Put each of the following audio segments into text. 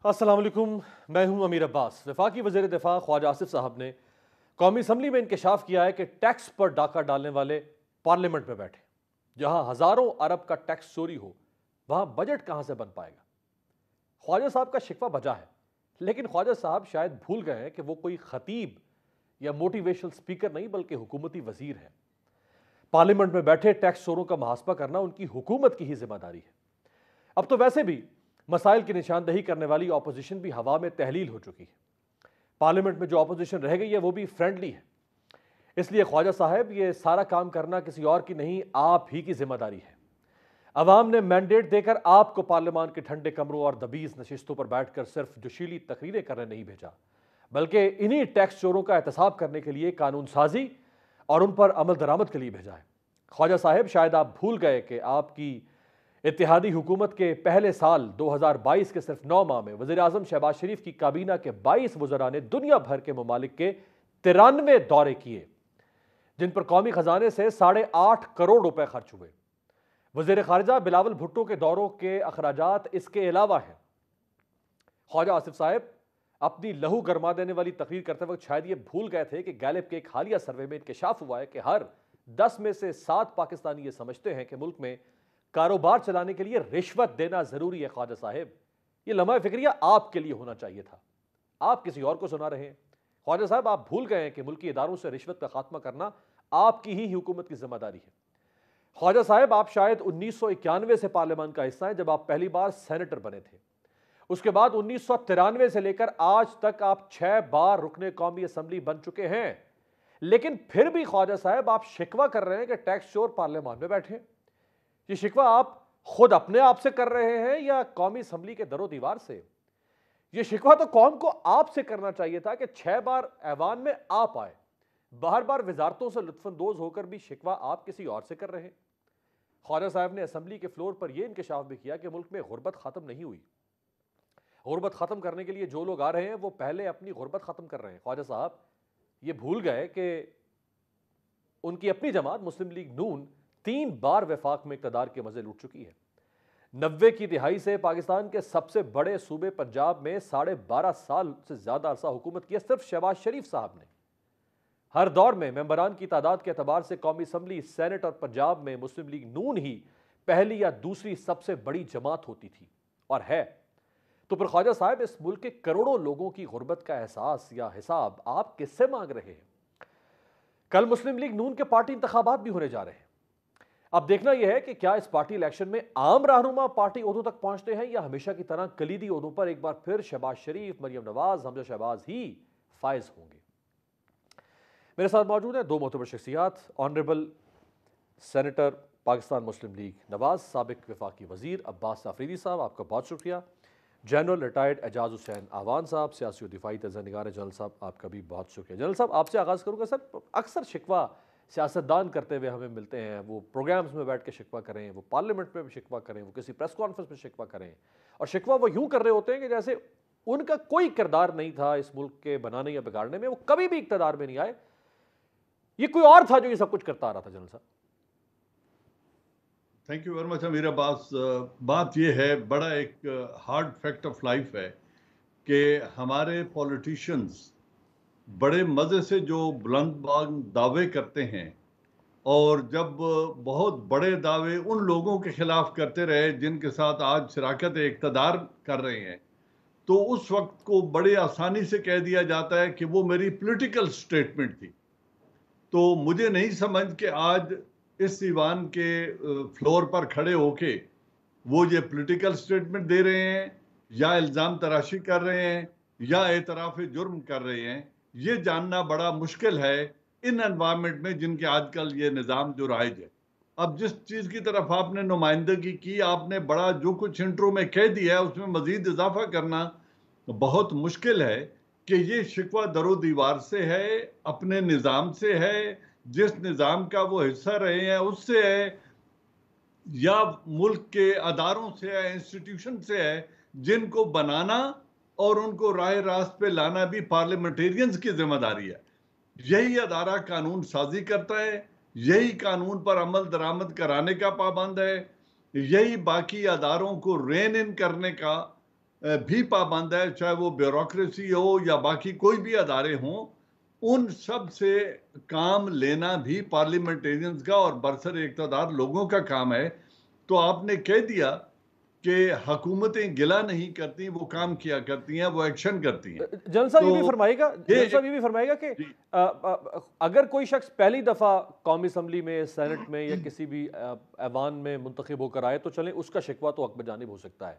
السلام علیکم، میں ہوں امیر عباس۔ وفاقی وزیر دفاع خواجہ آصف صاحب نے قومی اسمبلی میں انکشاف کیا ہے کہ ٹیکس پر ڈاکہ ڈالنے والے پارلیمنٹ میں بیٹھے۔ جہاں ہزاروں ارب کا ٹیکس چوری ہو وہاں بجٹ کہاں سے بن پائے گا؟ خواجہ صاحب کا شکوہ بجا ہے، لیکن خواجہ صاحب شاید بھول گئے ہیں کہ وہ کوئی خطیب یا موٹیویشنل سپیکر نہیں بلکہ حکومتی وزیر ہے۔ پارلیمنٹ میں بیٹھے ٹیکس چوروں کا محاسبہ کرنا ان کی حکومت کی ہی ذمہ داری ہے۔ اب تو ویسے بھی مسائل کی نشاندہی کرنے والی اپوزیشن بھی ہوا میں تحلیل ہو چکی ہے۔ پارلیمنٹ میں جو اپوزیشن رہ گئی ہے وہ بھی فرینڈلی ہے۔ اس لیے خواجہ صاحب یہ سارا کام کرنا کسی اور کی نہیں، آپ ہی کی ذمہ داری ہے۔ عوام نے مینڈیٹ دے کر آپ کو پارلیمان کے ٹھنڈے کمروں اور دبیز نشستوں پر بیٹھ کر صرف جوشیلی تقریریں کرنے نہیں بھیجا، بلکہ انہی ٹیکس چوروں کا احتساب کرنے کے لیے قانون سازی اور ان پر عمل درآمد کے لیے بھیجا ہے۔ خواجہ صاحب شاید آپ بھول گئے کہ آپ کی اتحادی حکومت کے پہلے سال 2022 کے صرف 9 ماہ میں وزیراعظم شہباز شریف کی کابینہ کے 22 وزراء نے دنیا بھر کے ممالک کے 93 دورے کیے، جن پر قومی خزانے سے 8.5 کروڑ روپے خرچ ہوئے۔ وزیر خارجہ بلاول بھٹو کے دوروں کے اخراجات اس کے علاوہ ہیں۔ خواجہ آصف صاحب اپنی لہو گرما دینے والی تقریر کرتے وقت شاید یہ بھول گئے تھے کہ گیلپ کے ایک حالیہ سروے میں انکشاف ہوا ہے کہ ہر 10 میں سے 7 پاکستانی یہ سمجھتے ہیں کہ ملک میں کاروبار چلانے کے لیے رشوت دینا ضروری ہے۔ خواجہ صاحب یہ لمحہ فکریہ آپ کے لیے ہونا چاہیے تھا، آپ کسی اور کو سنا رہے ہیں۔ خواجہ صاحب آپ بھول گئے ہیں کہ ملکی اداروں سے رشوت کا خاتمہ کرنا آپ کی ہی حکومت کی ذمہ داری ہے۔ خواجہ صاحب آپ شاید 1991 سے پارلیمان کا حصہ ہیں، جب آپ پہلی بار سینیٹر بنے تھے۔ اس کے بعد 1993 سے لے کر آج تک آپ 6 بار رکن قومی اسمبلی بن چکے ہیں، لیکن پھر بھی خواجہ صاحب آپ شکوہ کر رہے ہیں کہ ٹیکس چور پارلیمان میں بیٹھے۔ یہ شکوہ آپ خود اپنے آپ سے کر رہے ہیں یا قومی اسمبلی کے در و دیوار سے؟ یہ شکوہ تو قوم کو آپ سے کرنا چاہیے تھا کہ 6 بار ایوان میں آپ آئے، بار بار وزارتوں سے لطف اندوز ہو کر بھی شکوہ آپ کسی اور سے کر رہے ہیں۔ خواجہ صاحب نے اسمبلی کے فلور پر یہ انکشاف بھی کیا کہ ملک میں غربت ختم نہیں ہوئی۔ غربت ختم کرنے کے لیے جو لوگ آ رہے ہیں وہ پہلے اپنی غربت ختم کر رہے ہیں۔ خواجہ صاحب یہ بھول گئے کہ ان کی اپنی جماعت مسلم لیگ نون 3 بار وفاق میں اقتدار کے مزے لوٹ چکی ہے۔ 90 کی دہائی سے پاکستان کے سب سے بڑے صوبے پنجاب میں 12.5 سال سے زیادہ عرصہ حکومت کی ہے صرف شہباز شریف صاحب نے۔ ہر دور میں ممبران کی تعداد کے اعتبار سے قومی اسمبلی، سینٹ اور پنجاب میں مسلم لیگ نون ہی پہلی یا دوسری سب سے بڑی جماعت ہوتی تھی اور ہے۔ تو پھر خواجہ صاحب اس ملک کے کروڑوں لوگوں کی غربت کا احساس یا حساب آپ کس سے مانگ رہے ہیں؟ کل مسلم لیگ نون کے پارٹی انتخابات بھی ہونے جا رہے ہیں۔ اب دیکھنا یہ ہے کہ کیا اس پارٹی الیکشن میں عام رہنما پارٹی عہدوں تک پہنچتے ہیں یا ہمیشہ کی طرح کلیدی عہدوں پر ایک بار پھر شہباز شریف، مریم نواز، حمزہ شہباز ہی فائز ہوں گے؟ میرے ساتھ موجود ہیں 2 معتبر شخصیات، آنریبل سینیٹر پاکستان مسلم لیگ نواز، سابق وفاقی وزیر عباس آفریدی صاحب، آپ کا بہت شکریہ۔ جنرل ریٹائرڈ اعجاز حسین آوان صاحب، سیاسی و دفاعی تجزیہ نگار جنرل صاحب، آپ کا بھی بہت شکریہ۔ جنرل صاحب آپ سے آغاز کروں گا۔ سر اکثر شکوہ سیاستدان کرتے ہوئے ہمیں ملتے ہیں، وہ پروگرامز میں بیٹھ کے شکوہ کریں، وہ پارلیمنٹ میں بھی شکوہ کریں، وہ کسی پریس کانفرنس میں شکوہ کریں، اور شکوہ وہ یوں کر رہے ہوتے ہیں کہ جیسے ان کا کوئی کردار نہیں تھا اس ملک کے بنانے یا بگاڑنے میں، وہ کبھی بھی اقتدار میں نہیں آئے، یہ کوئی اور تھا جو یہ سب کچھ کرتا آ رہا تھا۔ جنرل صاحب تھینک یو ویری مچ امیر عباس۔ بات یہ ہے، بڑا ایک ہارڈ فیکٹ آف لائف ہے کہ ہمارے پولیٹیشنز بڑے مزے سے جو بلند بانگ دعوے کرتے ہیں، اور جب بہت بڑے دعوے ان لوگوں کے خلاف کرتے رہے جن کے ساتھ آج شراکت اقتدار کر رہے ہیں، تو اس وقت کو بڑے آسانی سے کہہ دیا جاتا ہے کہ وہ میری پولیٹیکل سٹیٹمنٹ تھی۔ تو مجھے نہیں سمجھ کہ آج اس ایوان کے فلور پر کھڑے ہو کے وہ یہ پولیٹیکل سٹیٹمنٹ دے رہے ہیں یا الزام تراشی کر رہے ہیں یا اعتراف جرم کر رہے ہیں، یہ جاننا بڑا مشکل ہے ان انوائرمنٹ میں جن کے آج کل یہ نظام جو رائج ہے۔ اب جس چیز کی طرف آپ نے نمائندگی کی، آپ نے بڑا جو کچھ انٹرو میں کہہ دیا ہے اس میں مزید اضافہ کرنا بہت مشکل ہے کہ یہ شکوہ در و دیوار سے ہے، اپنے نظام سے ہے، جس نظام کا وہ حصہ رہے ہیں اس سے ہے، یا ملک کے اداروں سے ہے، انسٹیٹیوشن سے ہے، جن کو بنانا اور ان کو راہ راست پہ لانا بھی پارلیمنٹیرینز کی ذمہ داری ہے۔ یہی ادارہ قانون سازی کرتا ہے، یہی قانون پر عمل درآمد کرانے کا پابند ہے، یہی باقی اداروں کو رین ان کرنے کا بھی پابند ہے، چاہے وہ بیوروکریسی ہو یا باقی کوئی بھی ادارے ہوں، ان سب سے کام لینا بھی پارلیمنٹیرینز کا اور برسر اقتدار لوگوں کا کام ہے۔ تو آپ نے کہہ دیا کہ حکومتیں گلہ نہیں کرتی، وہ کام کیا کرتی ہیں، وہ ایکشن کرتی ہیں۔ جنرل صاحب تو یہ بھی فرمائے گا، جنرل صاحب یہ بھی فرمائے گا کہ جی اگر کوئی شخص پہلی دفعہ قومی اسمبلی میں، سینٹ میں یا کسی بھی ایوان میں منتخب ہو کر آئے تو چلیں اس کا شکوہ تو حق بجانب ہو سکتا ہے،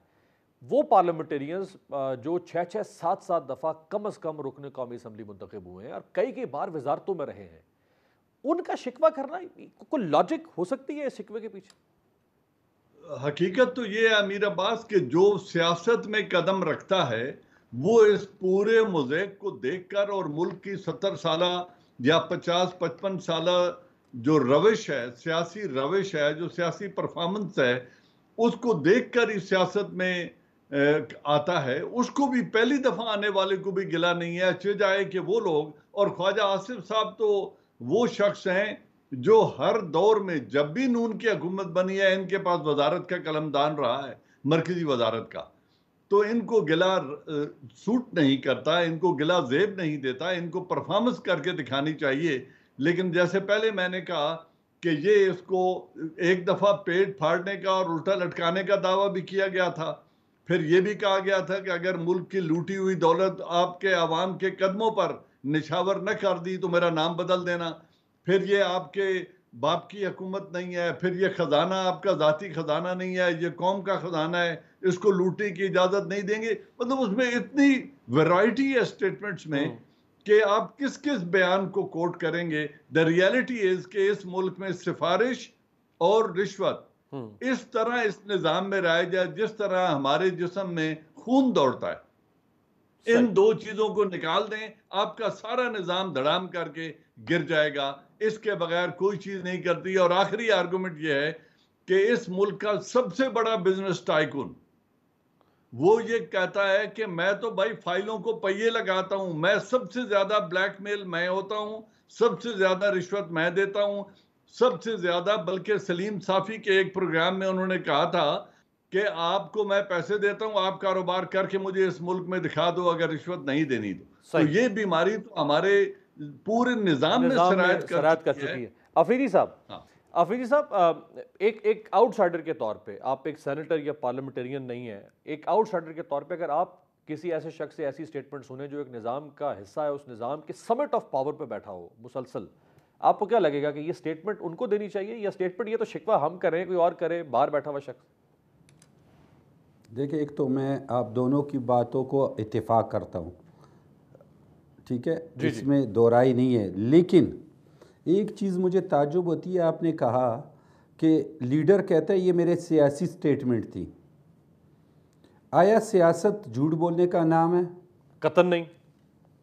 وہ پارلیمنٹیرینز جو 6 7 دفعہ کم از کم رکن قومی اسمبلی منتخب ہوئے ہیں اور کئی بار وزارتوں میں رہے ہیں، ان کا شکوہ کرنا کوئی لاجک ہو سکتی ہے اس شکوے کے پیچھے؟ حقیقت تو یہ ہے امیر عباس کہ جو سیاست میں قدم رکھتا ہے وہ اس پورے موزیک کو دیکھ کر اور ملک کی 70 سالہ یا 50-55 سالہ جو روش ہے، سیاسی روش ہے، جو سیاسی پرفارمنس ہے، اس کو دیکھ کر ہی سیاست میں آتا ہے۔ اس کو بھی پہلی دفعہ آنے والے کو بھی گلہ نہیں ہے، اچھے جائے کہ وہ لوگ، اور خواجہ آصف صاحب تو وہ شخص ہیں جو ہر دور میں جب بھی نون کی حکومت بنی ہے ان کے پاس وزارت کا قلمدان رہا ہے، مرکزی وزارت کا، تو ان کو گلہ سوٹ نہیں کرتا، ان کو گلہ زیب نہیں دیتا، ان کو پرفارمنس کر کے دکھانی چاہیے۔ لیکن جیسے پہلے میں نے کہا کہ یہ اس کو ایک دفعہ پیٹ پھاڑنے کا اور الٹا لٹکانے کا دعویٰ بھی کیا گیا تھا، پھر یہ بھی کہا گیا تھا کہ اگر ملک کی لوٹی ہوئی دولت آپ کے عوام کے قدموں پر نچھاور نہ کر دی تو میرا نام بدل دینا، پھر یہ آپ کے باپ کی حکومت نہیں ہے، پھر یہ خزانہ آپ کا ذاتی خزانہ نہیں ہے، یہ قوم کا خزانہ ہے، اس کو لوٹنے کی اجازت نہیں دیں گے۔ مطلب اس میں اتنی ویرائٹی ہے سٹیٹمنٹس میں کہ آپ کس کس بیان کو کوٹ کریں گے۔ دا ریالٹی از کہ اس ملک میں سفارش اور رشوت اس طرح اس نظام میں رائج ہے جس طرح ہمارے جسم میں خون دوڑتا ہے۔ ان دو چیزوں کو نکال دیں، آپ کا سارا نظام دھڑام کر کے گر جائے گا، اس کے بغیر کوئی چیز نہیں کرتی۔ اور آخری آرگومنٹ یہ ہے کہ اس ملک کا سب سے بڑا بزنس ٹائکون وہ یہ کہتا ہے کہ میں تو بھائی فائلوں کو پہیے لگاتا ہوں، میں سب سے زیادہ بلیک میل میں ہوتا ہوں، سب سے زیادہ رشوت میں دیتا ہوں، سب سے زیادہ، بلکہ سلیم صافی کے ایک پروگرام میں انہوں نے کہا تھا کہ آپ کو میں پیسے دیتا ہوں، آپ کاروبار کر کے مجھے اس ملک میں دکھا دو اگر رشوت نہیں دینی تو یہ بیماری تو ہمارے پورے نظام میں سرایت کر چکی ہے۔ آفریدی صاحب ایک آؤٹ سائڈر کے طور پہ، آپ ایک سینیٹر یا پارلیمنٹیرین نہیں ہیں، ایک آؤٹ سائڈر کے طور پہ اگر آپ کسی ایسے شخص سے ایسی سٹیٹمنٹ سنیں جو ایک نظام کا حصہ ہے، اس نظام کے سمٹ آف پاور پہ بیٹھا ہو مسلسل، آپ کو کیا لگے گا کہ یہ سٹیٹمنٹ ان کو دینی چاہیے یا سٹیٹمنٹ یہ تو شکوہ ہم کریں کوئی اور کرے، باہر بیٹھا ہوا شخص؟ دیکھیں، ایک تو میں آپ دونوں کی باتوں کو اتفاق کرتا ہوں، ٹھیک ہے، اس میں دو رائے نہیں ہے، لیکن ایک چیز مجھے تعجب ہوتی ہے، آپ نے کہا کہ لیڈر کہتا ہے یہ میرے سیاسی سٹیٹمنٹ تھی۔ آیا سیاست جھوٹ بولنے کا نام ہے؟ قطعاً نہیں۔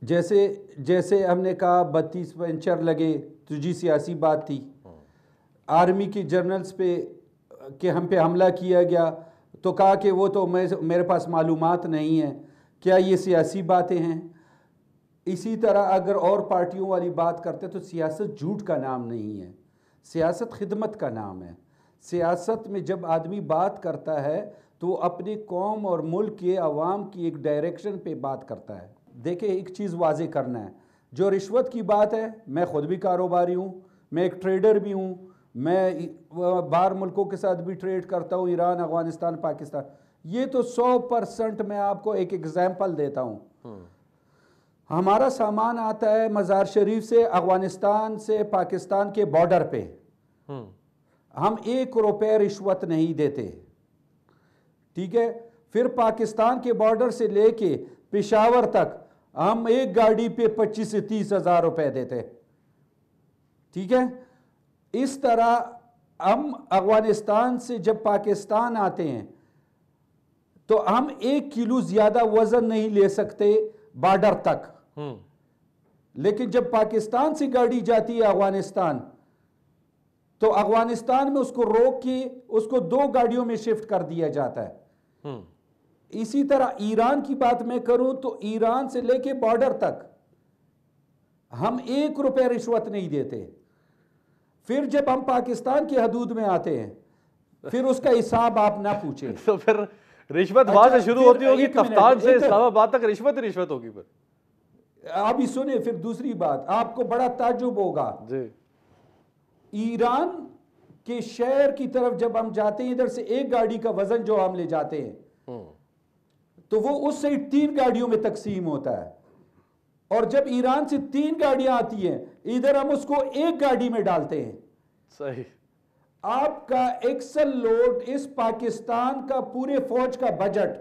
جیسے ہم نے کہا 32 پنچر لگے تو جی سیاسی بات تھی، آرمی کے جنرلز پہ کہ ہم پہ حملہ کیا گیا تو کہا کہ وہ تو میرے پاس معلومات نہیں ہیں، کیا یہ سیاسی باتیں ہیں؟ اسی طرح اگر اور پارٹیوں والی بات کرتے تو سیاست جھوٹ کا نام نہیں ہے، سیاست خدمت کا نام ہے۔ سیاست میں جب آدمی بات کرتا ہے تو وہ اپنی قوم اور ملک کے عوام کی ایک ڈائریکشن پہ بات کرتا ہے۔ دیکھیں، ایک چیز واضح کرنا ہے، جو رشوت کی بات ہے، میں خود بھی کاروباری ہوں، میں ایک ٹریڈر بھی ہوں، میں باہر ملکوں کے ساتھ بھی ٹریڈ کرتا ہوں، ایران، افغانستان، پاکستان، یہ تو 100% میں آپ کو ایک ایگزامپل دیتا ہوں۔ ہمارا سامان آتا ہے مزار شریف سے، افغانستان سے پاکستان کے بارڈر پہ، ہم 1 روپے رشوت نہیں دیتے، ٹھیک ہے؟ پھر پاکستان کے بارڈر سے لے کے پشاور تک ہم ایک گاڑی پہ 25 سے 30 ہزار روپے دیتے، ٹھیک ہے؟ اس طرح ہم افغانستان سے جب پاکستان آتے ہیں تو ہم 1 کلو زیادہ وزن نہیں لے سکتے بارڈر تک، لیکن جب پاکستان سے گاڑی جاتی ہے افغانستان تو افغانستان میں اس کو روک کے اس کو 2 گاڑیوں میں شفٹ کر دیا جاتا ہے۔ اسی طرح ایران کی بات میں کروں تو ایران سے لے کے بارڈر تک ہم 1 روپے رشوت نہیں دیتے۔ پھر جب ہم پاکستان کی حدود میں آتے ہیں پھر اس کا حساب آپ نہ پوچھیں۔ تو پھر رشوت وہاں سے شروع ہوتی ہوگی, ایک منٹ، کفتان سے ایک- اسلام آباد تک رشوت ہی رشوت ہوگی پھر. ابھی سنیں پھر دوسری بات, آپ کو بڑا تعجب ہوگا, جی ایران کے شہر کی طرف جب ہم جاتے ہیں, ادھر سے ایک گاڑی کا وزن جو ہم لے جاتے ہیں تو وہ اس سے 3 گاڑیوں میں تقسیم ہوتا ہے, اور جب ایران سے 3 گاڑیاں آتی ہیں ادھر ہم اس کو ایک گاڑی میں ڈالتے ہیں. صحیح. آپ کا ایکسل لوڈ اس پاکستان کا پورے فوج کا بجٹ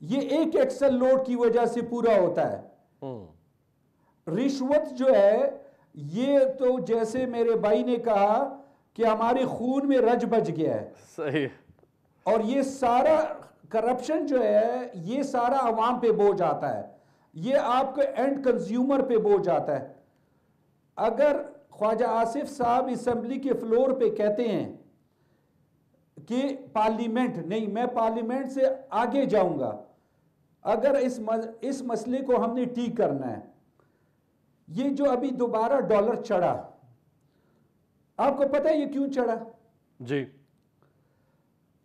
یہ ایک ایکسل لوڈ کی وجہ سے پورا ہوتا ہے. رشوت جو ہے یہ تو جیسے میرے بھائی نے کہا کہ ہمارے خون میں رج بج گیا ہے, صحیح. اور یہ سارا کرپشن جو ہے یہ سارا عوام پہ بوجھ آتا ہے, یہ آپ کے اینڈ کنزیومر پہ بوجھ آتا ہے. اگر خواجہ آصف صاحب اسمبلی کے فلور پہ کہتے ہیں کہ پارلیمنٹ نہیں, میں پارلیمنٹ سے آگے جاؤں گا, اگر اس مسئلے کو ہم نے ٹھیک کرنا ہے, یہ جو ابھی دوبارہ ڈالر چڑھا, آپ کو پتہ ہے یہ کیوں چڑھا؟ جی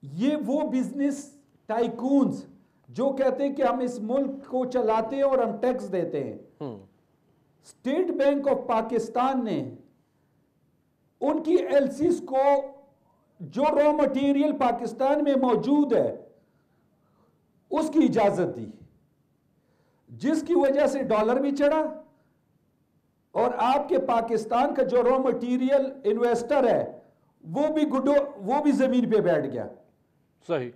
یہ وہ بزنس ٹائکونز جو کہتے ہیں کہ ہم اس ملک کو چلاتے ہیں اور ہم ٹیکس دیتے ہیں. اسٹیٹ بینک آف پاکستان نے ان کی ایل سیز کو جو را مٹیریل پاکستان میں موجود ہے اس کی اجازت دی, جس کی وجہ سے ڈالر بھی چڑھا اور آپ کے پاکستان کا جو را مٹیریل انویسٹر ہے وہ بھی زمین پہ بیٹھ گیا. صحیح.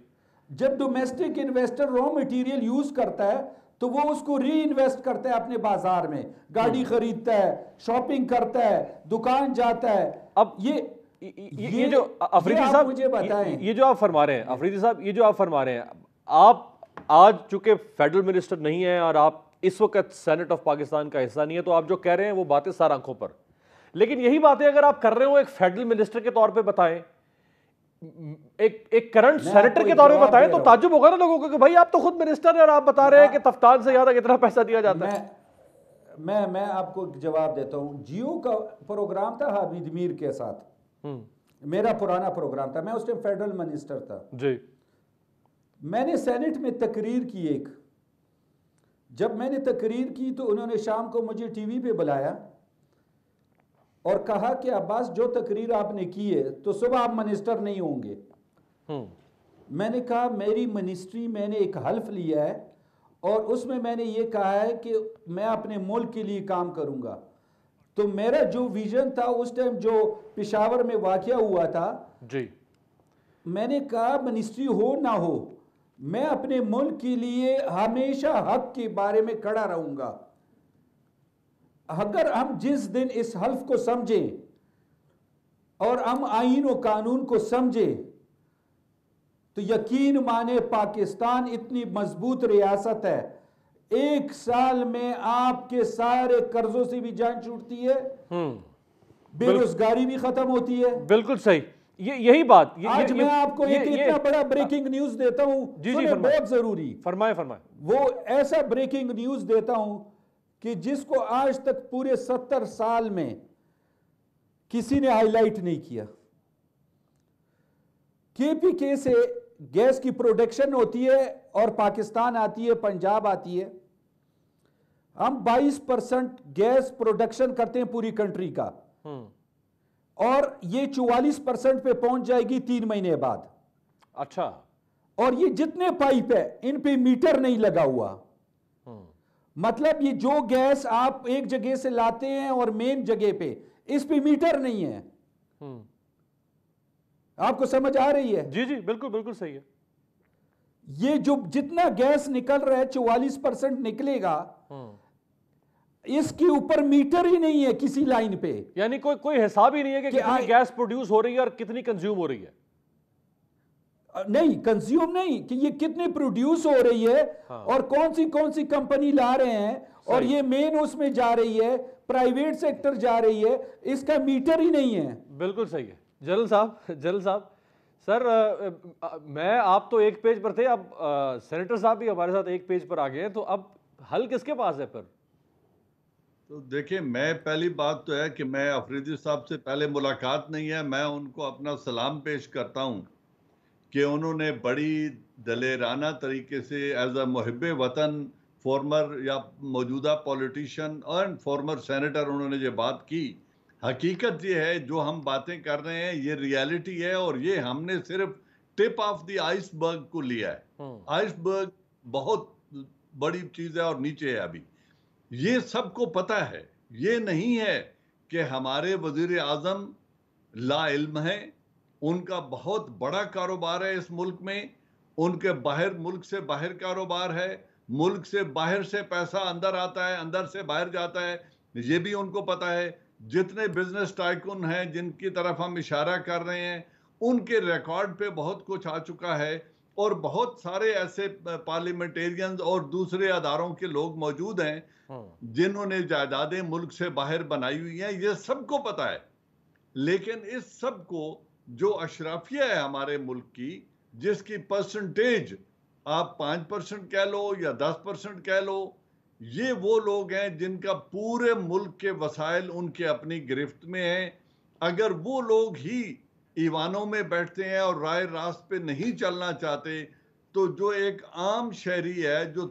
جب domestic investor raw material use کرتا ہے تو وہ اس کو ری انویسٹ کرتا ہے اپنے بازار میں, گاڑی خریدتا ہے, شاپنگ کرتا ہے, دکان جاتا ہے. اب یہ جو افریدی صاحب مجھے بتائیں, یہ جو آپ فرما رہے ہیں افریدی صاحب, یہ جو آپ فرما رہے ہیں, آپ آج چونکہ فیڈرل منسٹر نہیں ہیں اور آپ اس وقت سینٹ آف پاکستان کا حصہ نہیں ہے, تو آپ جو کہہ رہے ہیں وہ باتیں سر آنکھوں پر, لیکن یہی باتیں اگر آپ کر رہے ہو ایک فیڈرل منسٹر کے طور پہ بتائیں, ایک کرنٹ سینیٹر کے طور پہ بتائیں, تو تعجب ہوگا نا لوگوں کو کہ بھائی آپ تو خود منسٹر ہیں اور آپ بتا رہے ہیں کہ تفتان سے زیادہ کتنا پیسہ دیا جاتا ہے. میں آپ کو جواب دیتا ہوں. جیو کا پروگرام تھا حامد میر کے ساتھ, میرا پرانا پروگرام تھا, میں اس ٹائم فیڈرل منسٹر تھا. جی میں نے سینٹ میں تقریر کی ایک, جب میں نے تقریر کی تو انہوں نے شام کو مجھے ٹی وی پہ بلایا اور کہا کہ عباس جو تقریر آپ نے کی ہے تو صبح آپ منسٹر نہیں ہوں گے. میں نے کہا میری منسٹری میں نے ایک حلف لیا ہے اور اس میں نے یہ کہا ہے کہ میں اپنے ملک کے لیے کام کروں گا. تو میرا جو ویژن تھا اس ٹائم جو پشاور میں واقعہ ہوا تھا, جی میں نے کہا منسٹری ہو نہ ہو میں اپنے ملک کے لیے ہمیشہ حق کے بارے میں کھڑا رہوں گا. اگر ہم جس دن اس حلف کو سمجھیں اور ہم آئین و قانون کو سمجھیں تو یقین مانے پاکستان اتنی مضبوط ریاست ہے, 1 سال میں آپ کے سارے قرضوں سے بھی جان چھوٹتی ہے, بے روزگاری بھی ختم ہوتی ہے. بالکل صحیح. یہی بات آج میں آپ کو ایک اتنا بڑا بریکنگ نیوز دیتا ہوں, بہت ضروری, فرمائیں. وہ ایسا بریکنگ نیوز دیتا ہوں کہ جس کو آج تک پورے 70 سال میں کسی نے ہائی لائٹ نہیں کیا. کے پی کے سے گیس کی پروڈکشن ہوتی ہے اور پاکستان آتی ہے, پنجاب آتی ہے. ہم 22% گیس پروڈکشن کرتے ہیں پوری کنٹری کا, اور یہ 44% پہ پہنچ جائے گی 3 مہینے بعد. اچھا. اور یہ جتنے پائپ ہے ان پہ میٹر نہیں لگا ہوا, مطلب یہ جو گیس آپ ایک جگہ سے لاتے ہیں اور مین جگہ پہ اس پہ میٹر نہیں ہے. آپ کو سمجھ آ رہی ہے؟ جی بالکل صحیح ہے. یہ جو جتنا گیس نکل رہا ہے 44% نکلے گا, اس کے اوپر میٹر ہی نہیں ہے کسی لائن پہ, یعنی کوئی حساب ہی نہیں ہے کہ کتنی گیس پروڈیوس ہو رہی ہے اور کتنی کنزیوم ہو رہی ہے. نہیں, کنزیوم نہیں, کہ یہ کتنی پروڈیوس ہو رہی ہے اور کون سی کمپنی لا رہے ہیں, اور یہ مین اس میں جا رہی ہے, پرائیویٹ سیکٹر جا رہی ہے, اس کا میٹر ہی نہیں ہے. بالکل صحیح ہے. جنرل صاحب سر, میں آپ تو ایک پیج پر تھے, اب سینیٹر صاحب بھی ہمارے ساتھ ایک پیج پر آ گئے ہیں, تو اب حل کس کے پاس ہے پھر؟ تو دیکھیں, میں پہلی بات تو ہے کہ میں افریدی صاحب سے پہلے ملاقات نہیں ہے, میں ان کو اپنا سلام پیش کرتا ہوں کہ انہوں نے بڑی دلیرانہ طریقے سے ایز اے محب وطن فارمر یا موجودہ پولیٹیشین اور فارمر سینیٹر انہوں نے یہ بات کی. حقیقت یہ ہے جو ہم باتیں کر رہے ہیں یہ ریالٹی ہے، اور یہ ہم نے صرف ٹپ آف دی آئس برگ کو لیا ہے. آئس برگ بہت بڑی چیز ہے اور نیچے ہے ابھی. یہ سب کو پتہ ہے. یہ نہیں ہے کہ ہمارے وزیر اعظم لا علم ہیں. ان کا بہت بڑا کاروبار ہے اس ملک میں. ان کے باہر ملک سے باہر کاروبار ہے. ملک سے باہر سے پیسہ اندر آتا ہے، اندر سے باہر جاتا ہے. یہ بھی ان کو پتہ ہے. جتنے بزنس ٹائکون ہیں جن کی طرف ہم اشارہ کر رہے ہیں ان کے ریکارڈ پہ بہت کچھ آ چکا ہے، اور بہت سارے ایسے پارلیمنٹیرینز اور دوسرے اداروں کے لوگ موجود ہیں جنہوں نے جائیدادیں ملک سے باہر بنائی ہوئی ہیں. یہ سب کو پتہ ہے. لیکن اس سب کو جو اشرافیہ ہے ہمارے ملک کی، جس کی پرسنٹیج آپ 5% کہہ لو یا 10% کہہ لو، یہ وہ لوگ ہیں جن کا پورے ملک کے وسائل ان کے اپنی گرفت میں ہیں. اگر وہ لوگ ہی ایوانوں میں بیٹھتے ہیں اور رائے راست پہ نہیں چلنا چاہتے، تو جو ایک عام شہری ہے، جو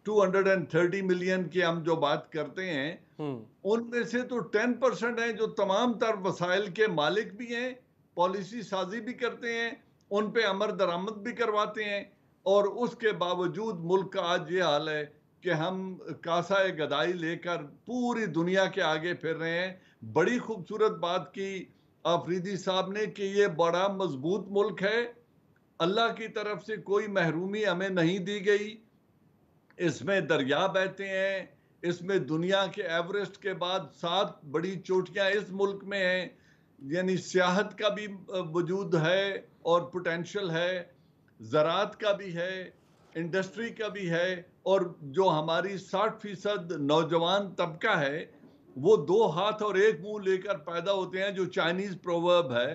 230 ملین کی ہم جو بات کرتے ہیں، ان میں سے تو 10% ہیں جو تمام تر وسائل کے مالک بھی ہیں، پالیسی سازی بھی کرتے ہیں، ان پہ امر درآمد بھی کرواتے ہیں. اور اس کے باوجود ملک کا آج یہ حال ہے کہ ہم کاسہ گدائی لے کر پوری دنیا کے آگے پھر رہے ہیں. بڑی خوبصورت بات کی آفریدی صاحب نے کہ یہ بڑا مضبوط ملک ہے. اللہ کی طرف سے کوئی محرومی ہمیں نہیں دی گئی. اس میں دریا بہتے ہیں. اس میں دنیا کے ایوریسٹ کے بعد 7 بڑی چوٹیاں اس ملک میں ہیں. یعنی سیاحت کا بھی وجود ہے اور پوٹینشل ہے، زراعت کا بھی ہے، انڈسٹری کا بھی ہے. اور جو ہماری 60% نوجوان طبقہ ہے وہ 2 ہاتھ اور 1 منہ لے کر پیدا ہوتے ہیں، جو چائنیز پروورب ہے.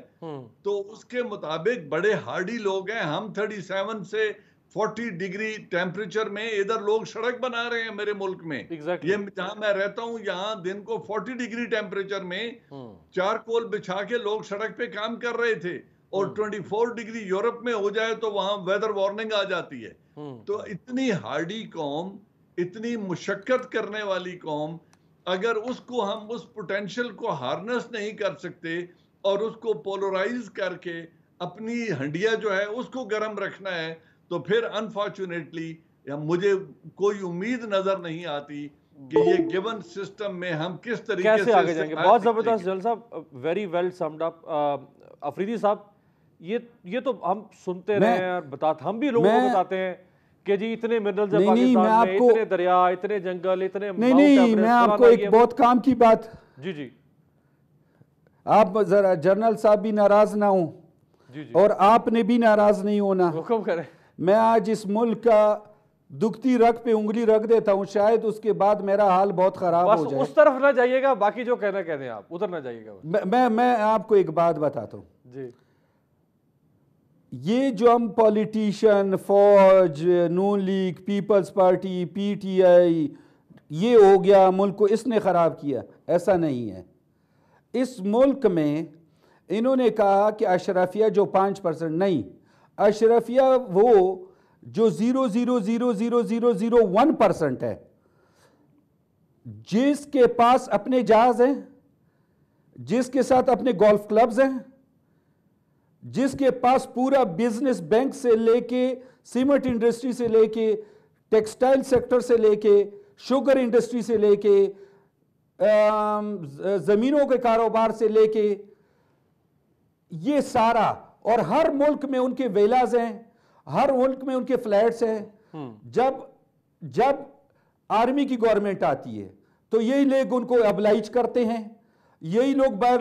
تو اس کے مطابق بڑے ہارڈی لوگ ہیں. ہم 37 سے 40 ڈگری ٹیمپریچر میں ادھر لوگ سڑک بنا رہے ہیں میرے ملک میں. یہ جہاں میں رہتا ہوں یہاں دن کو 40 ڈگری ٹیمپریچر میں چارکول بچھا کے لوگ سڑک پہ کام کر رہے تھے. اور 24 ڈگری یورپ میں ہو جائے تو وہاں ویدر وارننگ آ جاتی ہے. تو اتنی ہارڈی قوم، اتنی مشقت کرنے والی قوم، اگر اس کو ہم اس پوٹینشل کو ہارنس نہیں کر سکتے اور اس کو پولرائز کر کے اپنی ہنڈیا جو ہے اس کو گرم رکھنا ہے، تو پھر انفارچونیٹلی مجھے کوئی امید نظر نہیں آتی کہ یہ گیون سسٹم میں ہم کس طریقے سے آگے جائیں گے. بہت زبردست جل صاحب، very well summed up. Afridi صاحب، یہ تو ہم سنتے رہے ہیں اور ہم بھی لوگوں کو بتاتے ہیں کہ جی اتنے منرلز ہیں پاکستان میں، اتنے دریا، اتنے جنگل، اتنے نہیں میں آپ کو ایک بہت کام کی بات. جی آپ ذرا جنرل صاحب بھی ناراض نہ ہوں اور آپ نے بھی ناراض نہیں ہونا. حکم کریں. میں آج اس ملک کا دکھتی رگ پہ انگلی رکھ دیتا ہوں، شاید اس کے بعد میرا حال بہت خراب ہو جائے. اس طرف نہ جائیے گا، باقی جو کہنا کہہ دیں آپ، ادھر نہ جائیے گا. میں آپ کو ایک بات بتاتا ہوں. جی، یہ جو ہم پولیٹیشین، فوج، Noon league, peoples party, P T I, یہ ہو گیا ملک کو اس نے خراب کیا، ایسا نہیں ہے. اس ملک میں انہوں نے کہا کہ اشرافیہ جو 5% نہیں، اشرافیہ وہ جو 0.0000001% ہے، جس کے پاس اپنے جہاز ہیں، جس کے ساتھ اپنے گولف کلبز ہیں، جس کے پاس پورا بزنس بینک سے لے کے سیمنٹ انڈسٹری سے لے کے ٹیکسٹائل سیکٹر سے لے کے شوگر انڈسٹری سے لے کے زمینوں کے کاروبار سے لے کے یہ سارا، اور ہر ملک میں ان کے ویلاز ہیں، ہر ملک میں ان کے فلیٹس ہیں. جب آرمی کی گورنمنٹ آتی ہے تو یہی لوگ ان کو ابلائج کرتے ہیں، یہی لوگ باہر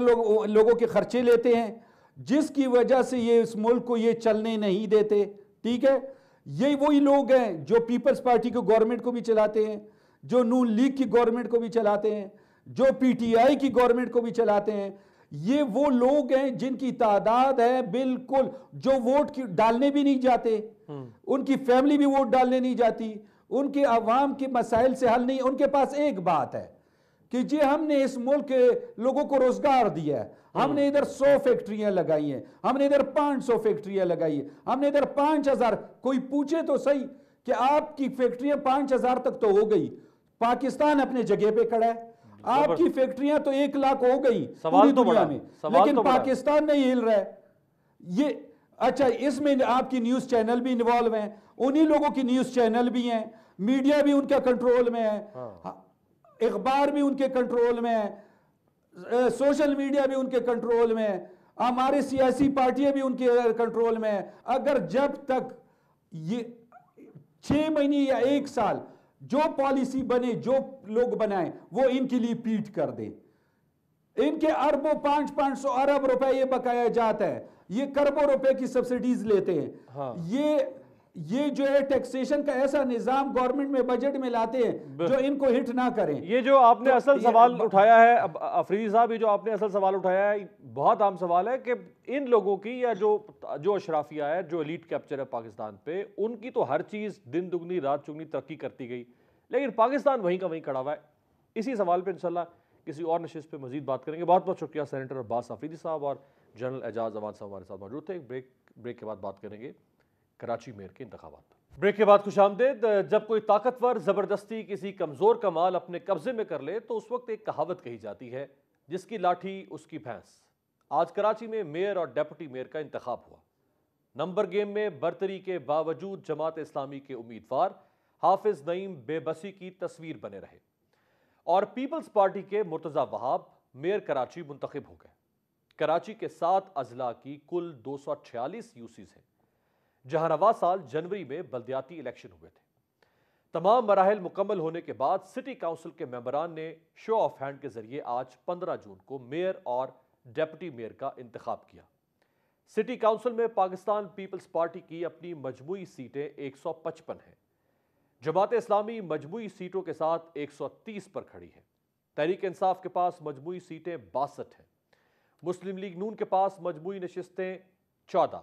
لوگوں کے خرچے لیتے ہیں، جس کی وجہ سے یہ اس ملک کو یہ چلنے نہیں دیتے. ٹھیک ہے، یہی وہی لوگ ہیں جو پیپلز پارٹی کو گورنمنٹ کو بھی چلاتے ہیں، جو نون لیگ کی گورنمنٹ کو بھی چلاتے ہیں، جو پی ٹی آئی کی گورنمنٹ کو بھی چلاتے ہیں. یہ وہ لوگ ہیں جن کی تعداد ہے بالکل، جو ووٹ ڈالنے بھی نہیں جاتے، ان کی فیملی بھی ووٹ ڈالنے نہیں جاتی، ان کے عوام کے مسائل سے حل نہیں. ان کے پاس ایک بات ہے کہ جی ہم نے اس ملک کے لوگوں کو روزگار دیا ہے, ہم نے ادھر 100 فیکٹریاں لگائی ہیں, ہم نے ادھر 500 فیکٹریاں لگائی ہیں, ہم نے ادھر 5000. کوئی پوچھے تو صحیح کہ آپ کی فیکٹریاں 5000 تک تو ہو گئی, پاکستان اپنے جگہ پہ کھڑا ہے, آپ کی فیکٹریاں تو 1 لاکھ ہو گئی پوری دنیا میں, لیکن پاکستان نہیں ہل رہا ہے. یہ اچھا, اس میں آپ کی نیوز چینل بھی انوالو ہیں, انہی لوگوں کی نیوز چینل بھی ہیں, میڈیا بھی ان کے کنٹرول میں ہے, اخبار بھی ان کے کنٹرول میں ہے, سوشل میڈیا بھی ان کے کنٹرول میں ہے, ہمارے سیاسی پارٹیاں بھی ان کے کنٹرول میں ہے. اگر جب تک یہ 6 مہینے یا 1 سال جو پالیسی بنے, جو لوگ بنائیں, وہ ان کے لیے پیٹ کر دیں. ان کے اربوں 500 ارب روپے یہ بقایا جاتا ہے, یہ کربوں روپے کی سبسڈیز لیتے ہیں. یہ جو ہے ٹیکسیشن کا ایسا نظام گورنمنٹ میں بجٹ میں لاتے ہیں جو ان کو ہٹ نہ کریں. یہ جو آپ نے اصل سوال اٹھایا ہے افریدی صاحب, یہ جو آپ نے اصل سوال اٹھایا ہے بہت عام سوال ہے کہ ان لوگوں کی یا جو اشرافیہ ہے, جو ایلیٹ کیپچر ہے پاکستان پہ, ان کی تو ہر چیز دن دگنی رات چگنی ترقی کرتی گئی, لیکن پاکستان وہیں کا وہیں کھڑا ہوا ہے. اسی سوال پہ انشاءاللہ کسی اور نشست پہ مزید بات کریں گے. بہت بہت شکریہ سینیٹر عباس افریدی صاحب اور جنرل اعجاز امان صاحب ہمارے ساتھ موجود تھے. بریک کے بعد بات کریں گے کراچی میئر کے انتخابات. بریک کے بعد خوش آمدید. جب کوئی طاقتور زبردستی کسی کمزور کا مال اپنے قبضے میں کر لے تو اس وقت ایک کہاوت کہی جاتی ہے, جس کی لاٹھی اس کی بھینس. آج کراچی میں میئر اور ڈیپٹی میئر کا انتخاب ہوا. نمبر گیم میں برتری کے باوجود جماعت اسلامی کے امیدوار حافظ نعیم بے بسی کی تصویر بنے رہے اور پیپلز پارٹی کے مرتضی وہاب میئر کراچی منتخب ہو گئے. کراچی کے 7 اضلاع کی کل 246 یوسیز ہیں, جہاں رواں سال جنوری میں بلدیاتی الیکشن ہوئے تھے. تمام مراحل مکمل ہونے کے بعد سٹی کاؤنسل کے ممبران نے شو آف ہینڈ کے ذریعے آج 15 جون کو میئر اور ڈیپٹی میئر کا انتخاب کیا. سٹی کاؤنسل میں پاکستان پیپلز پارٹی کی اپنی مجموعی سیٹیں 155 ہیں. جماعت اسلامی مجموعی سیٹوں کے ساتھ 130 پر کھڑی ہے. تحریک انصاف کے پاس مجموعی سیٹیں 62 ہیں. مسلم لیگ نون کے پاس مجموعی نشستیں 14.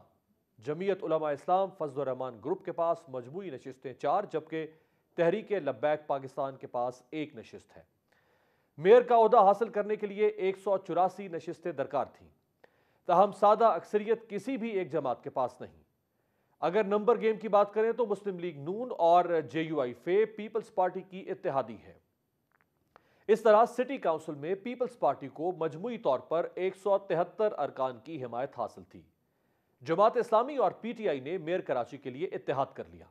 جمعیت علماء اسلام فضل الرحمان گروپ کے پاس مجموعی نشستیں 4, جبکہ تحریک لبیک پاکستان کے پاس 1 نشست ہے. میئر کا عہدہ حاصل کرنے کے لیے 184 نشستیں درکار تھیں, تاہم سادہ اکثریت کسی بھی ایک جماعت کے پاس نہیں. اگر نمبر گیم کی بات کریں تو مسلم لیگ نون اور JUI فے پیپلز پارٹی کی اتحادی ہے. اس طرح سٹی کاؤنسل میں پیپلز پارٹی کو مجموعی طور پر 173 ارکان کی حمایت حاصل تھی. جماعت اسلامی اور PTI نے میئر کراچی کے لیے اتحاد کر لیا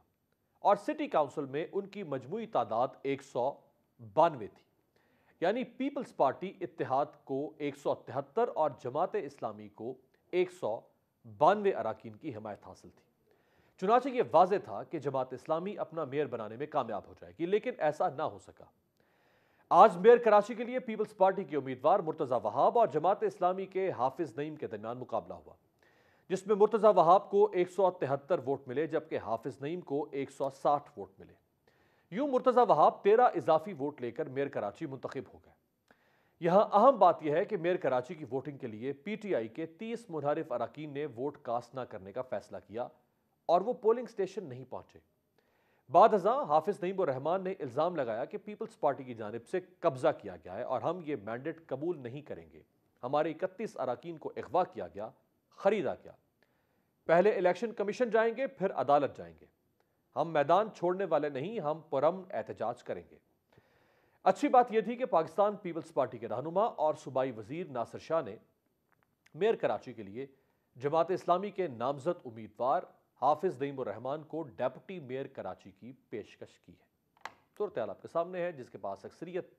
اور سٹی کاؤنسل میں ان کی مجموعی تعداد 192 تھی. یعنی پیپلز پارٹی اتحاد کو 173 اور جماعت اسلامی کو 192 اراکین کی حمایت حاصل تھی. چنانچہ یہ واضح تھا کہ جماعت اسلامی اپنا میئر بنانے میں کامیاب ہو جائے گی, لیکن ایسا نہ ہو سکا. آج میئر کراچی کے لیے پیپلز پارٹی کے امیدوار مرتضی وہاب اور جماعت اسلامی کے حافظ نعیم کے درمیان مقابلہ ہوا, جس میں مرتضی وہاب کو 173 ووٹ ملے جبکہ حافظ نعیم کو 160 ووٹ ملے. یوں مرتضی وہاب 13 اضافی ووٹ لے کر میئر کراچی منتخب ہو گئے. یہاں اہم بات یہ ہے کہ میئر کراچی کی ووٹنگ کے لیے PTI کے 30 منحرف اراکین نے ووٹ کاسٹ نہ کرنے کا فیصلہ کیا اور وہ پولنگ سٹیشن نہیں پہنچے. بعد ازاں حافظ نعیم الرحمان نے الزام لگایا کہ پیپلز پارٹی کی جانب سے قبضہ کیا گیا ہے اور ہم یہ مینڈیٹ قبول نہیں کریں گے. ہمارے 31 اراکین کو اغوا کیا گیا, خریدا گیا. پہلے الیکشن کمیشن جائیں گے, پھر عدالت جائیں گے. ہم میدان چھوڑنے والے نہیں, ہم پرامن احتجاج کریں گے. اچھی بات یہ تھی کہ پاکستان پیپلز پارٹی کے رہنما اور صوبائی وزیر ناصر شاہ نے میئر کراچی کے لیے جماعت اسلامی کے نامزد امیدوار حافظ نعیم الرحمان کو ڈیپٹی میئر کراچی کی پیشکش کی ہے. صورتحال آپ کے سامنے ہے. جس کے پاس اکثریت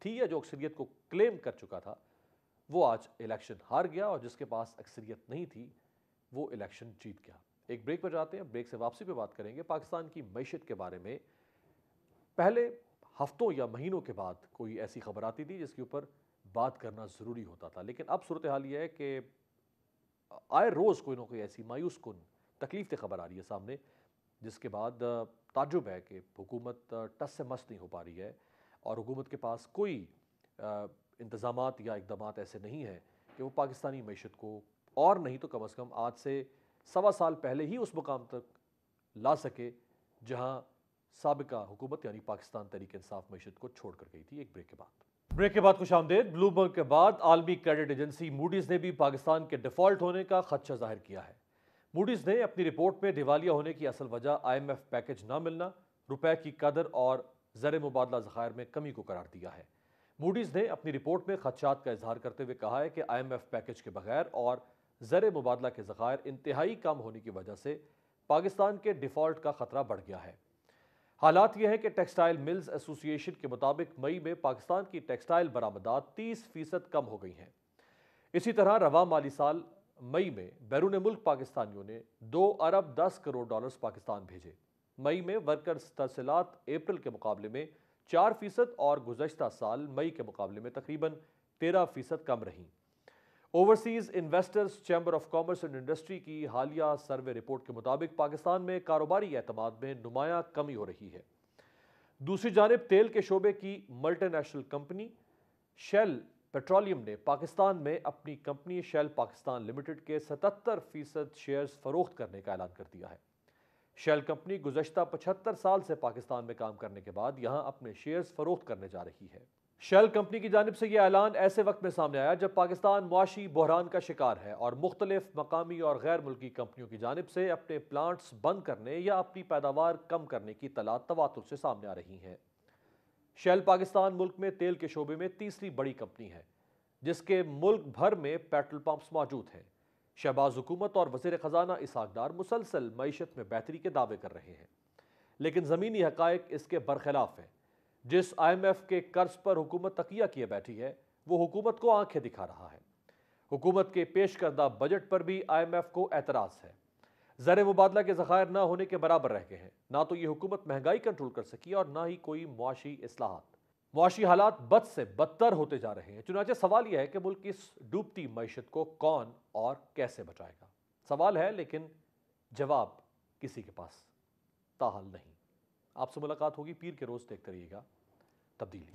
تھی یا جو اکثریت کو کلیم کر چکا تھا وہ آج الیکشن ہار گیا, اور جس کے پاس اکثریت نہیں تھی وہ الیکشن جیت گیا. ایک بریک پر جاتے ہیں, بریک سے واپسی پہ بات کریں گے پاکستان کی معیشت کے بارے میں. پہلے ہفتوں یا مہینوں کے بعد کوئی ایسی خبر آتی تھی جس کے اوپر بات کرنا ضروری ہوتا تھا, لیکن اب صورتحال یہ ہے کہ آئے روز کوئی نہ کوئی ایسی مایوس کن تکلیف دہ خبر آ رہی ہے سامنے, جس کے بعد تعجب ہے کہ حکومت ٹس سے مس نہیں ہو پا رہی ہے اور حکومت کے پاس کوئی انتظامات یا اقدامات ایسے نہیں ہیں کہ وہ پاکستانی معیشت کو, اور نہیں تو کم از کم آج سے 1.25 سال پہلے ہی اس مقام تک لا سکے جہاں سابقہ حکومت یعنی پاکستان تحریک انصاف معیشت کو چھوڑ کر گئی تھی. ایک بریک کے بعد بریک کے بعد خوش آمدید۔ بلومبرگ کے بعد عالمی کریڈٹ ایجنسی موڈیز نے بھی پاکستان کے ڈیفالٹ ہونے کا خدشہ ظاہر کیا ہے۔ موڈیز نے اپنی رپورٹ میں دیوالیہ ہونے کی اصل وجہ IMF پیکج نہ ملنا، روپے کی قدر اور زر مبادلہ ذخائر میں کمی کو قرار دیا ہے۔ موڈیز نے اپنی رپورٹ میں خدشات کا اظہار کرتے ہوئے کہا ہے کہ IMF پیکج کے بغیر اور زر مبادلہ کے ذخائر انتہائی کم ہونے کی وجہ سے پاکستان کے ڈیفالٹ کا خطرہ بڑھ گیا ہے۔ حالات یہ ہیں کہ ٹیکسٹائل ملز ایسوسی ایشن کے مطابق مئی میں پاکستان کی ٹیکسٹائل برآمدات 30% کم ہو گئی ہیں۔ اسی طرح رواں مالی سال مئی میں بیرون ملک پاکستانیوں نے 2 ارب 10 کروڑ ڈالرز پاکستان بھیجے۔ مئی میں ورکرز ترسیلات اپریل کے مقابلے میں 4% اور گزشتہ سال مئی کے مقابلے میں تقریباً 13% کم رہیں۔ Overseas investors chamber of commerce and industry کی حالیہ سروے رپورٹ کے مطابق پاکستان میں کاروباری اعتماد میں نمایاں کمی ہو رہی ہے۔ دوسری جانب تیل کے شعبے کی multi national company shall petroleum نے پاکستان میں اپنی کمپنی شیل پاکستان لمیٹڈ کے 77% شیئرز فروخت کرنے کا اعلان کر دیا ہے۔ شیل کمپنی گزشتہ 75 سال سے پاکستان میں کام کرنے کے بعد یہاں اپنے شیئرز فروخت کرنے جا رہی ہے۔ شیل کمپنی کی جانب سے یہ اعلان ایسے وقت میں سامنے آیا جب پاکستان معاشی بحران کا شکار ہے اور مختلف مقامی اور غیر ملکی کمپنیوں کی جانب سے اپنے پلانٹس بند کرنے یا اپنی پیداوار کم کرنے کی اطلاعات تواتر سے سامنے آ رہی ہیں۔ شیل پاکستان ملک میں تیل کے شعبے میں تیسری بڑی کمپنی ہے جس کے ملک بھر میں پیٹرول پمپس موجود ہیں۔ شہباز حکومت اور وزیر خزانہ اسحاق ڈار مسلسل معیشت میں بہتری کے دعوے کر رہے ہیں، لیکن زمینی حقائق اس کے برخلاف ہیں۔ جس IMF کے قرض پر حکومت تکیہ کیے بیٹھی ہے وہ حکومت کو آنکھیں دکھا رہا ہے۔ حکومت کے پیش کردہ بجٹ پر بھی IMF کو اعتراض ہے۔ زر مبادلہ کے ذخائر نہ ہونے کے برابر رہ گئے ہیں۔ نہ تو یہ حکومت مہنگائی کنٹرول کر سکی اور نہ ہی کوئی معاشی اصلاحات۔ معاشی حالات بد سے بدتر ہوتے جا رہے ہیں۔ چنانچہ سوال یہ ہے کہ ملک کی اس ڈوبتی معیشت کو کون اور کیسے بچائے گا؟ سوال ہے لیکن جواب کسی کے پاس تاحال نہیں۔ آپ سے ملاقات ہوگی پیر کے روز، دیکھتے رہیے گا تبدیلی۔